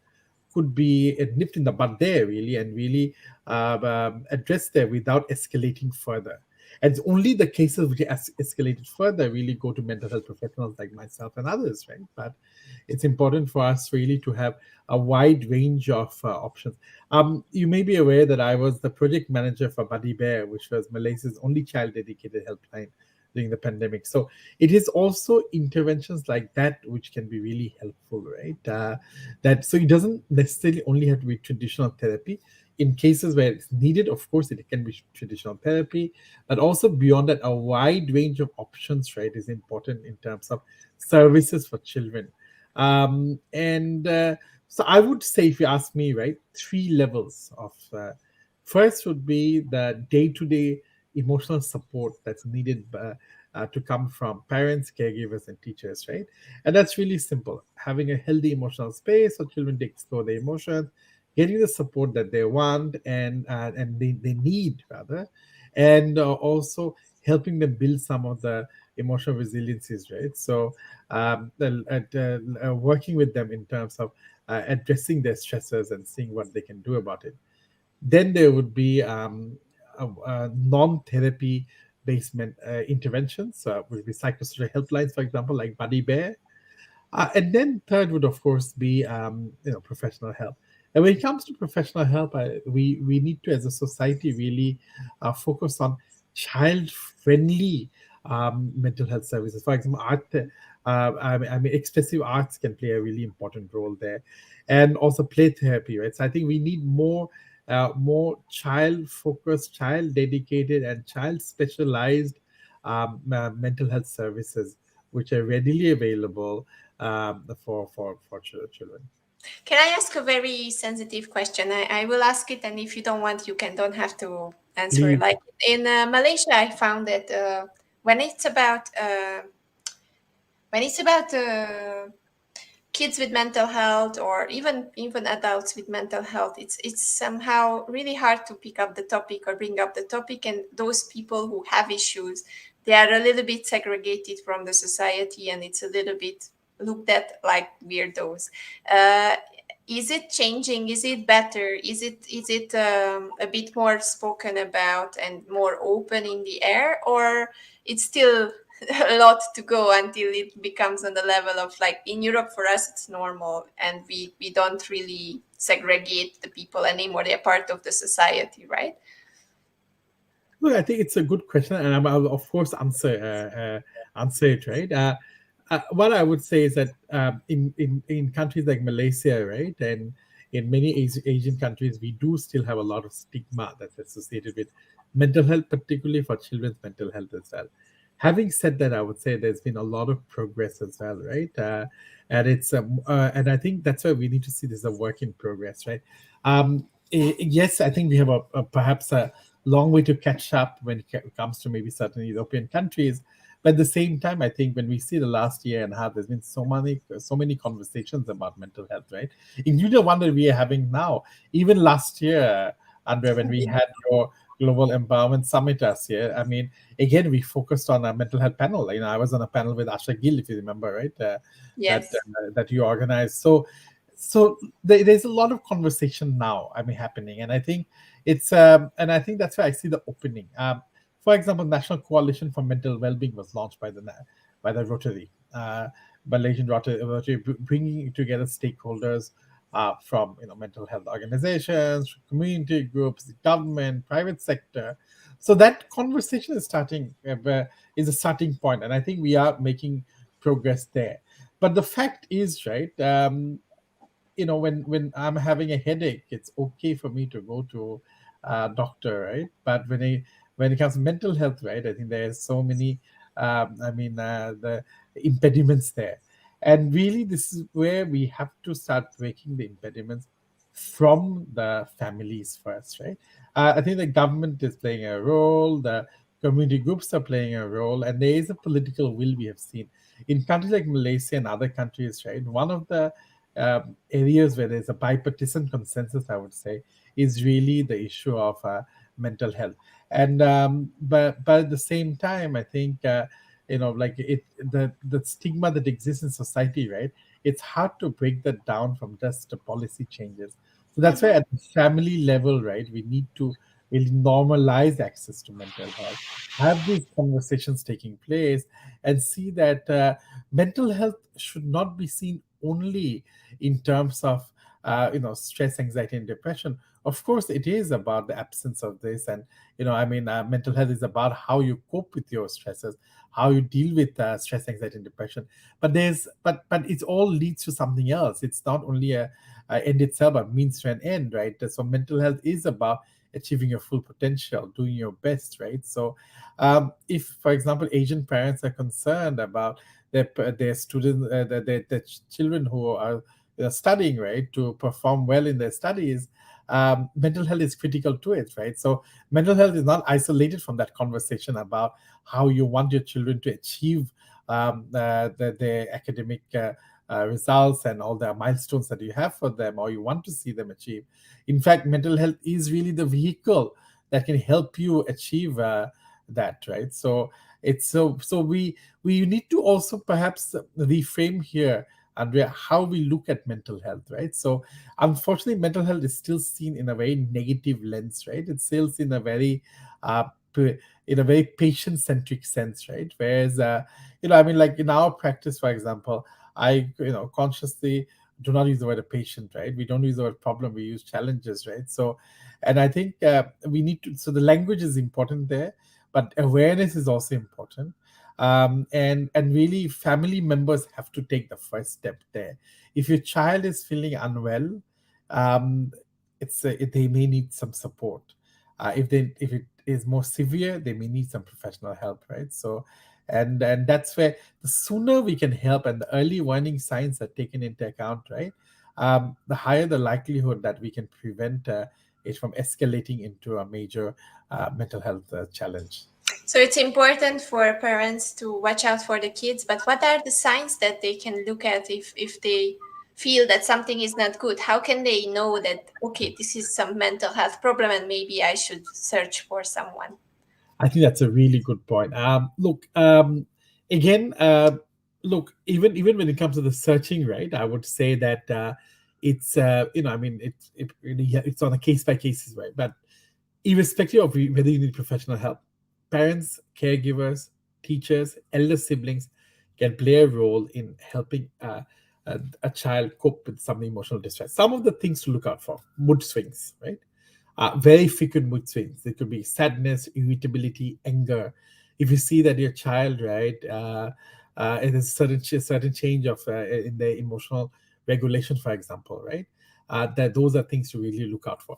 could be nipped in the bud there, really, and really addressed there without escalating further. And it's only the cases which escalated further really go to mental health professionals like myself and others, right? But it's important for us really to have a wide range of options. You may be aware that I was the project manager for Buddy Bear, which was Malaysia's only child-dedicated helpline during the pandemic. So it is also interventions like that which can be really helpful, right? That so it doesn't necessarily only have to be traditional therapy. In cases where it's needed, of course, it can be traditional therapy, but also beyond that, a wide range of options, right, is important in terms of services for children. And so I would say, if you ask me, right, three levels of first would be the day-to-day emotional support that's needed to come from parents, caregivers, and teachers, right? And that's really simple. Having a healthy emotional space for children to explore their emotions, getting the support that they want and they need, rather, and also helping them build some of the emotional resiliencies, right? So working with them in terms of addressing their stressors and seeing what they can do about it. Then there would be non-therapy based interventions, would be psychosocial helplines, for example, like Buddy Bear. And then third would, of course, be professional help. And when it comes to professional help, we need to, as a society, really focus on child-friendly mental health services. For example, art. I mean, expressive arts can play a really important role there, and also play therapy, right? So I think we need more child-focused, child-dedicated, and child-specialized mental health services, which are readily available for children. Can I ask a very sensitive question? I will ask it, and if you don't want, you don't have to answer. Please. Like in Malaysia, I found that when it's about kids with mental health, or even adults with mental health, it's somehow really hard to pick up the topic or bring up the topic. And those people who have issues, they are a little bit segregated from the society, and it's a little bit looked at like weirdos. Is it changing? Is it better? Is it a bit more spoken about and more open in the air, or it's still a lot to go until it becomes on the level of, like, in Europe, for us, it's normal, and we don't really segregate the people anymore. They're part of the society, right? Look, I think it's a good question, and I'll of course answer it, right? What I would say is that in countries like Malaysia, right, and in many Asian countries, we do still have a lot of stigma that's associated with mental health, particularly for children's mental health as well. Having said that, I would say there's been a lot of progress as well, right? And and I think that's why we need to see this as a work in progress, right? Yes, I think we have perhaps a long way to catch up when it comes to maybe certain European countries. But at the same time, I think when we see the last year and a half, there's been so many conversations about mental health, right? Including the one that we are having now. Even last year, Andrea, when we had your Global Empowerment Summit last year, I mean, again, we focused on a mental health panel. I was on a panel with Asha Gill, if you remember, right? Yes. That you organized. So there's a lot of conversation now, I mean, happening, and I think and I think that's where I see the opening. For example, National Coalition for Mental Wellbeing was launched by the Rotary, Malaysian Rotary, bringing together stakeholders from mental health organizations, community groups, government, private sector. So that conversation is a starting point, and I think we are making progress there. But the fact is, right, when I'm having a headache, it's okay for me to go to a doctor, right? But when it comes to mental health, right, I think there's so many the impediments there. And really, this is where we have to start breaking the impediments from the families first, right? I think the government is playing a role, the community groups are playing a role, and there is a political will, we have seen in countries like Malaysia and other countries, right? One of the areas where there's a bipartisan consensus, I would say, is really the issue of mental health. And but at the same time, I think like the stigma that exists in society, right? It's hard to break that down from just the policy changes. So that's why Mhm. at the family level, right, we need to really normalize access to mental health, have these conversations taking place, and see that mental health should not be seen only in terms of stress, anxiety, and depression. Of course, it is about the absence of this, and mental health is about how you cope with your stresses, how you deal with stress, anxiety, and depression. But it all leads to something else. It's not only a end itself, but means to an end, right? So mental health is about achieving your full potential, doing your best, right? So if, for example, Asian parents are concerned about their students, their children who are studying, right, to perform well in their studies, mental health is critical to it, right? So mental health is not isolated from that conversation about how you want your children to achieve their academic results and all the milestones that you have for them or you want to see them achieve. In fact, mental health is really the vehicle that can help you achieve that, right? So we need to also perhaps reframe here, Andrea, how we look at mental health, right? So unfortunately, mental health is still seen in a very negative lens, right? It's still seen uh, p- in a very patient-centric sense, right? Whereas, like in our practice, for example, I, consciously do not use the word patient, right? We don't use the word problem, we use challenges, right? So, and I think we need to, so the language is important there, but awareness is also important. And really family members have to take the first step there. If your child is feeling unwell, um, they may need some support. If it is more severe, they may need some professional help, right? So and that's where the sooner we can help and the early warning signs are taken into account, right? The higher the likelihood that we can prevent it from escalating into a major mental health challenge. So it's important for parents to watch out for the kids, but what are the signs that they can look at if they feel that something is not good? How can they know that, okay, this is some mental health problem and maybe I should search for someone? I think that's a really good point. Look, again, even when it comes to the searching, right? I would say that it's I mean, it's on a case by cases, right? But irrespective of whether you need professional help, parents, caregivers, teachers, elder siblings can play a role in helping a child cope with some emotional distress. Some of the things to look out for: mood swings, right? Very frequent mood swings. It could be sadness, irritability, anger. If you see that your child, right, it is certain change of in their emotional regulation, for example, right, that those are things to really look out for.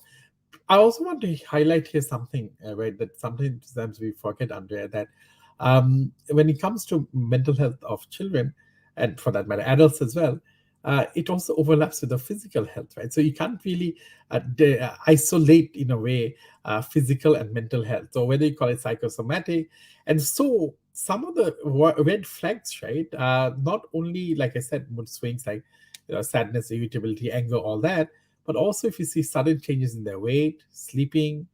I also want to highlight here something, right, that sometimes we forget, Andrea, that when it comes to mental health of children, and for that matter, adults as well, it also overlaps with the physical health, right? So you can't really isolate, in a way, physical and mental health. So whether you call it psychosomatic, and so some of the red flags, right? Not only, like I said, mood swings like sadness, irritability, anger, all that, but also if you see sudden changes in their weight, sleeping,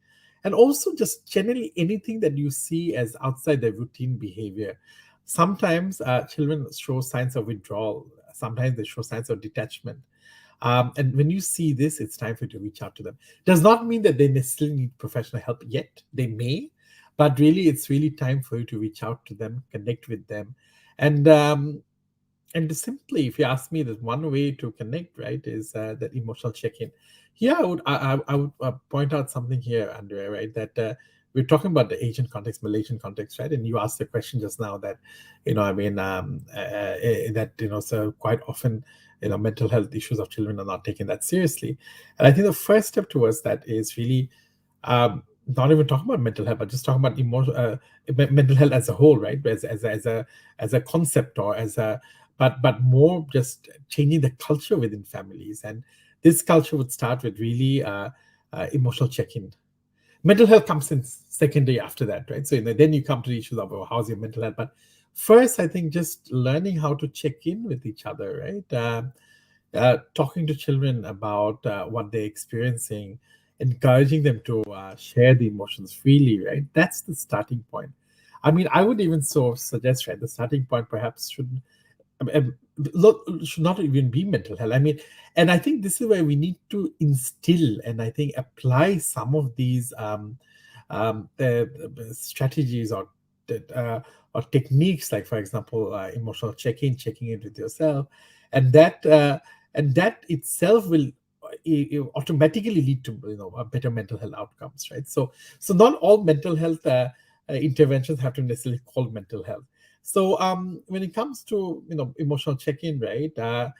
and also just generally anything that you see as outside their routine behavior. Sometimes children show signs of withdrawal. Sometimes they show signs of detachment. And when you see this, it's time for you to reach out to them. Does not mean that they necessarily need professional help yet. They may, but really, it's really time for you to reach out to them, connect with them, and simply, if you ask me, there's one way to connect, right, is that emotional check-in. Here, I would point out something here, Andrea, right, that we're talking about the Asian context, Malaysian context, right, and you asked the question just now that, that so quite often, mental health issues of children are not taken that seriously, and I think the first step towards that is really not even talking about mental health, but just talking about mental health as a whole, right? As a concept, or as a but more just changing the culture within families. And this culture would start with really emotional check-in. Mental health comes in secondary after that, right? So then you come to the issues of, oh, how's your mental health? But first, I think just learning how to check in with each other, right? Talking to children about what they're experiencing, encouraging them to share the emotions freely, right? That's the starting point. I mean, I would even sort of suggest, right, the starting point perhaps should not even be mental health. I mean, and I think this is where we need to instill and I think apply some of these strategies or techniques, like for example, emotional checking in with yourself, and that itself will automatically lead to a better mental health outcomes, right? So not all mental health interventions have to necessarily call mental health. So when it comes to emotional check-in, right?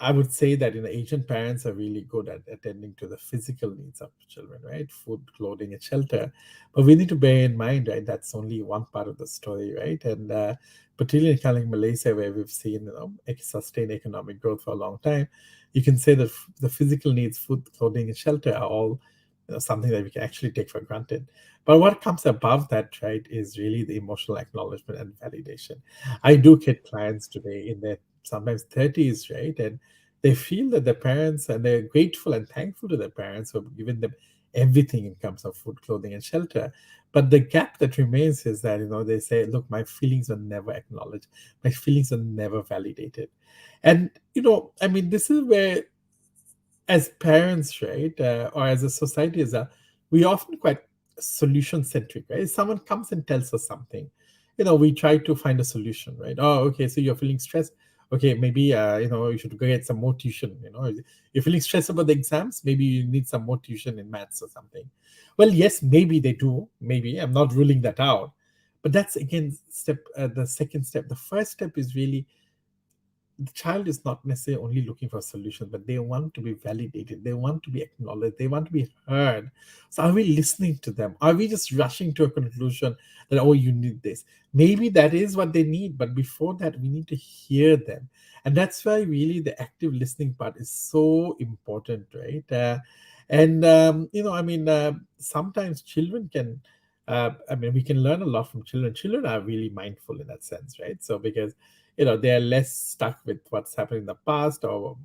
I would say that Asian parents are really good at attending to the physical needs of children, right? Food, clothing, and shelter. But we need to bear in mind, right, that's only one part of the story, right? And particularly in a country like Malaysia, where we've seen sustained economic growth for a long time, you can say that the physical needs, food, clothing, and shelter, are all something that we can actually take for granted. But what comes above that, right, is really the emotional acknowledgement and validation. I do get clients today in their sometimes 30s, right? And they feel that their parents, and they're grateful and thankful to their parents who have given them everything in terms of food, clothing, and shelter. But the gap that remains is that, they say, look, my feelings were never acknowledged. My feelings were never validated. And, I mean, this is where, as parents, right, or as a society, we often quite solution centric, right? If someone comes and tells us something, we try to find a solution, right? Oh, okay, so you're feeling stressed. Okay, maybe you should go get some more tuition. You're feeling stressed about the exams. Maybe you need some more tuition in maths or something. Well, yes, maybe they do. Maybe I'm not ruling that out, but that's again the second step. The first step is really the child is not necessarily only looking for a solution, but they want to be validated. They want to be acknowledged. They want to be heard. So are we listening to them? Are we just rushing to a conclusion that, oh, you need this? Maybe that is what they need. But before that, we need to hear them. And that's why really the active listening part is so important, right? Sometimes children can, we can learn a lot from children. Children are really mindful in that sense, right? So because they're less stuck with what's happened in the past or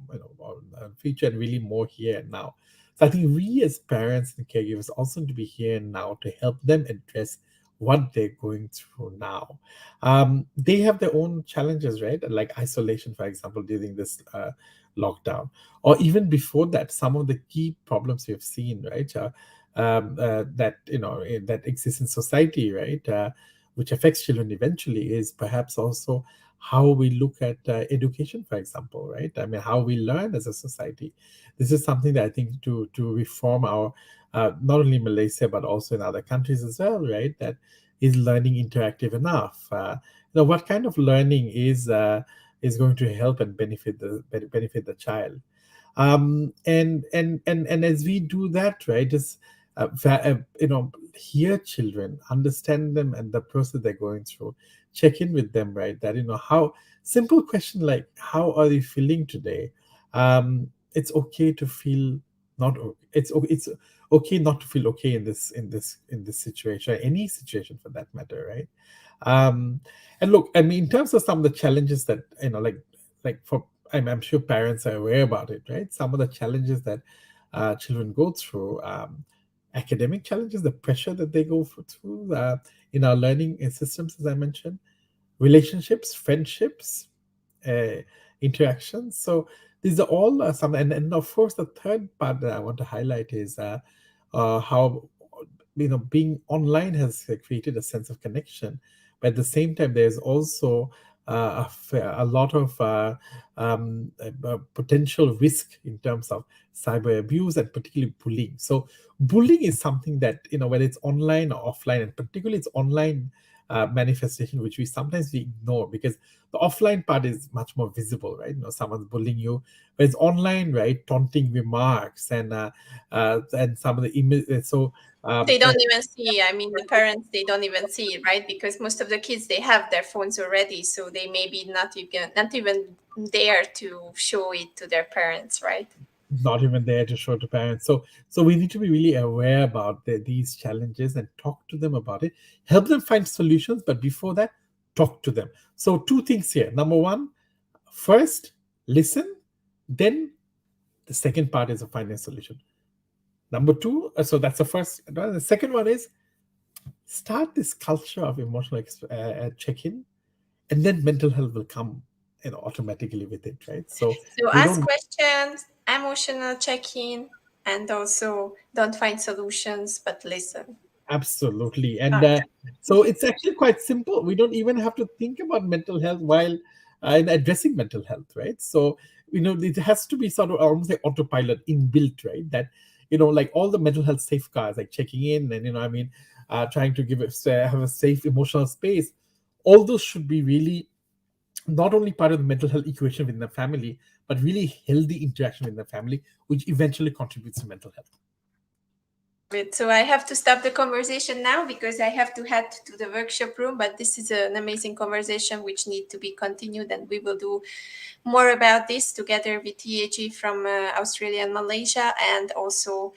future, and really more here and now. So I think we as parents and caregivers also need to be here and now to help them address what they're going through now. They have their own challenges, right? Like isolation, for example, during this lockdown, or even before that, some of the key problems we have seen, right? That exists in society, right? Which affects children eventually, is perhaps also how we look at education, for example, right? I mean, how we learn as a society. This is something that I think to reform our, not only Malaysia, but also in other countries as well, right? That is learning interactive enough? What kind of learning is going to help and benefit the child? And as we do that, right, hear children, understand them and the process they're going through, check in with them, right? That, how simple question like, how are you feeling today? It's okay to feel it's okay not to feel okay in this situation, any situation for that matter, right? And look, I mean, in terms of some of the challenges that, for, I'm sure parents are aware about it, right? Some of the challenges that children go through, academic challenges, the pressure that they go through in our learning systems, as I mentioned, relationships, friendships, uh, interactions. So these are all some, and of course, the third part that I want to highlight is how, being online has created a sense of connection, but at the same time, there's also a lot of potential risk in terms of cyber abuse and particularly bullying. So bullying is something that, whether it's online or offline, and particularly it's online manifestation, which we ignore because the offline part is much more visible, right? Someone's bullying you, but it's online, right? Taunting remarks and some of the image. So They don't even see. I mean, the parents, they don't even see it, right? Because most of the kids, they have their phones already, so they maybe not even dare to show it to their parents, right? not even there to show to parents. So we need to be really aware about these challenges and talk to them about it, help them find solutions, but before that, talk to them. So two things here. Number one, first listen, then the second part is a find a solution. Number two, so that's the first. The second one is start this culture of emotional check-in, and then mental health will come automatically with it, right? So So we ask don't. questions, emotional check-in, and also don't find solutions, but listen. Absolutely. And Okay. so it's actually quite simple. We don't even have to think about mental health while in addressing mental health, right? So, it has to be sort of almost like autopilot inbuilt, right? That, like all the mental health safeguards, like checking in and, trying to have a safe emotional space, all those should be really not only part of the mental health equation within the family, but really healthy interaction in the family, which eventually contributes to mental health. So I have to stop the conversation now because I have to head to the workshop room. But this is an amazing conversation which need to be continued, and we will do more about this together with TAG from Australia and Malaysia, and also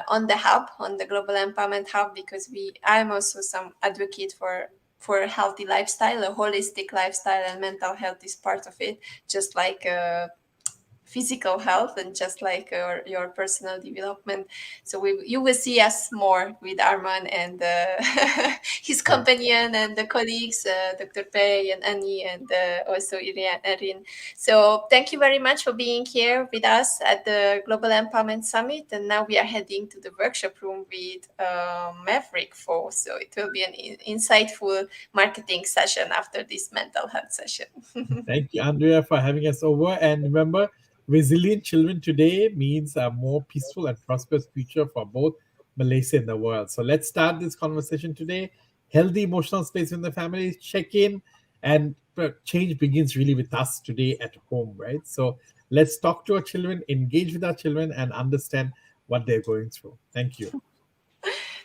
on the hub, on the Global Empowerment Hub, because I'm also some advocate for a healthy lifestyle, a holistic lifestyle, and mental health is part of it, just like physical health and just like your personal development. So you will see us more with Arman and his companion and the colleagues, Dr. Pei and Annie and also Erin. So thank you very much for being here with us at the Global Empowerment Summit. And now we are heading to the workshop room with Maverick Fo. So it will be an insightful marketing session after this mental health session. Thank you, Andrea, for having us over. And remember, resilient children today means a more peaceful and prosperous future for both Malaysia and the world. So let's start this conversation today. Healthy emotional space in the family, check in, and change begins really with us today at home, right? So let's talk to our children, engage with our children, and understand what they're going through. Thank you.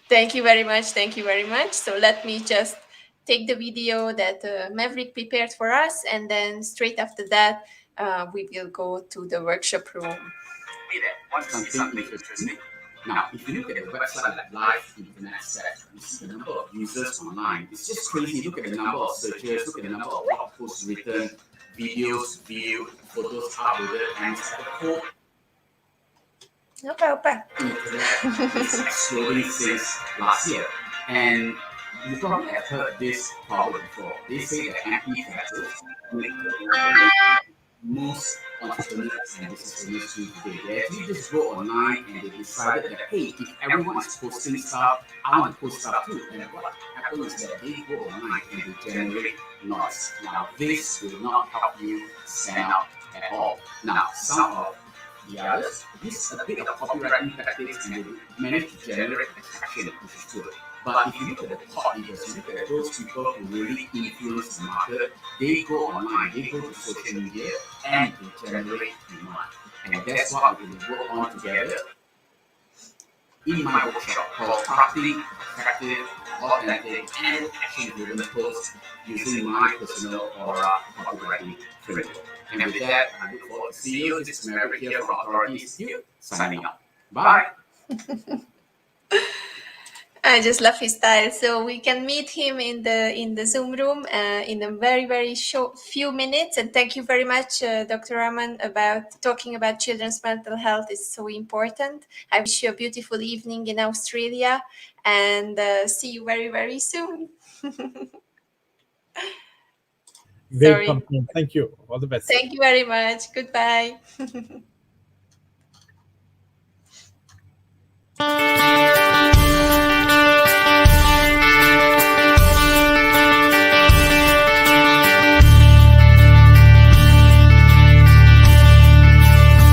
Thank you very much. Thank you very much. So let me just take the video that Maverick prepared for us, and then straight after that, we will go to the workshop room. Hey there, want to see something interesting? Now, if you look at the website like Live Internet Set, you see the number of users online. It's just crazy. Look at the number of searches, look at the number of blog posts written, videos viewed, photos uploaded, and it's like a whole internet is exploding since last year. And you probably have heard this problem before. They say that MP titles make most entrepreneurs and business owners do today. They actually just go online and they decided that, hey, if everyone is posting stuff, I want to post stuff too. And what happens is that they go online and they generate noise. Now, this will not help you stand out at all. Now, some of the others use a bit of copywriting tactics and they manage to generate attraction, which is good. But if you look at the top leaders, you look at those people who really influence the market, they go online, they go to social media, and they generate demand. And that's what we will work on together in my workshop called Crafting Effective, Authentic, and Action-Driven Posts using my personal Aura copywriting framework. And with that, I look forward to see you. This is Maverick here from Authority Institute, signing out. Bye. I just love his style. So we can meet him in the Zoom room in a very short few minutes. And thank you very much, Dr. Rahman, about talking about children's mental health. Is so important. I wish you a beautiful evening in Australia, and see you very soon. Great compliment. Thank you. All the best. Thank you very much. Goodbye.